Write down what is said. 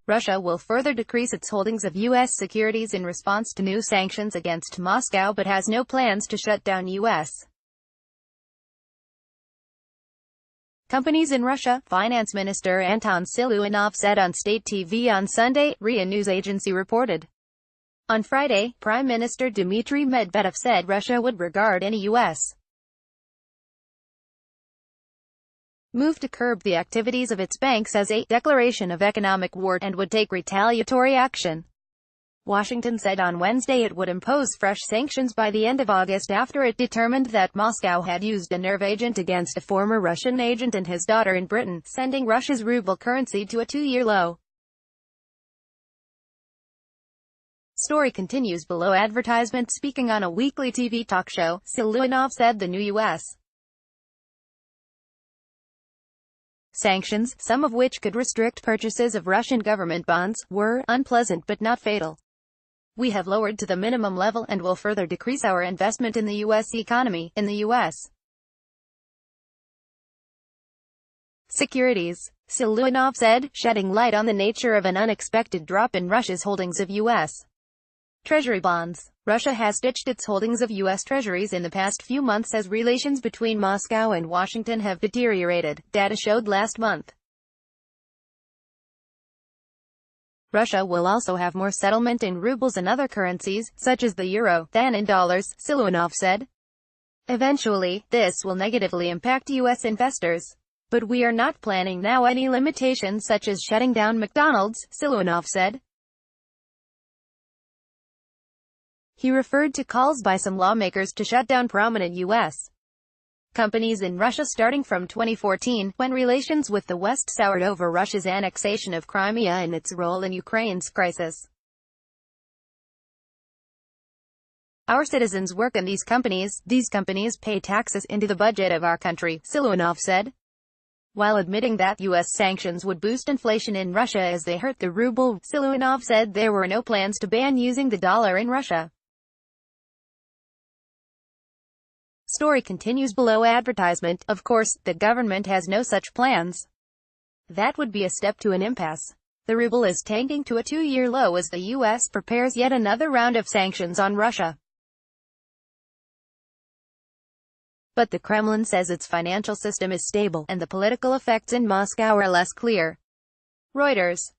Russia will further decrease its holdings of U.S. securities in response to new sanctions against Moscow but has no plans to shut down U.S. companies in Russia, Finance Minister Anton Siluanov said on state TV on Sunday, RIA news agency reported. On Friday, Prime Minister Dmitry Medvedev said Russia would regard any U.S. move to curb the activities of its banks as a declaration of economic war and would take retaliatory action. Washington said on Wednesday it would impose fresh sanctions by the end of August after it determined that Moscow had used a nerve agent against a former Russian agent and his daughter in Britain, sending Russia's ruble currency to a two-year low. Story continues below advertisement. Speaking on a weekly TV talk show, Siluanov said the new U.S. sanctions, some of which could restrict purchases of Russian government bonds, were unpleasant but not fatal. We have lowered to the minimum level and will further decrease our investment in the U.S. economy, in the U.S. securities, Siluanov said, shedding light on the nature of an unexpected drop in Russia's holdings of U.S. Treasury bonds. Russia has ditched its holdings of U.S. Treasuries in the past few months as relations between Moscow and Washington have deteriorated, data showed last month. Russia will also have more settlement in rubles and other currencies, such as the euro, than in dollars, Siluanov said. Eventually, this will negatively impact U.S. investors. But we are not planning now any limitations such as shutting down McDonald's, Siluanov said. He referred to calls by some lawmakers to shut down prominent U.S. companies in Russia starting from 2014, when relations with the West soured over Russia's annexation of Crimea and its role in Ukraine's crisis. Our citizens work in these companies pay taxes into the budget of our country, Siluanov said. While admitting that U.S. sanctions would boost inflation in Russia as they hurt the ruble, Siluanov said there were no plans to ban using the dollar in Russia. Story continues below advertisement. Of course, the government has no such plans. That would be a step to an impasse. The ruble is tanking to a two-year low as the U.S. prepares yet another round of sanctions on Russia. But the Kremlin says its financial system is stable, and the political effects in Moscow are less clear. Reuters.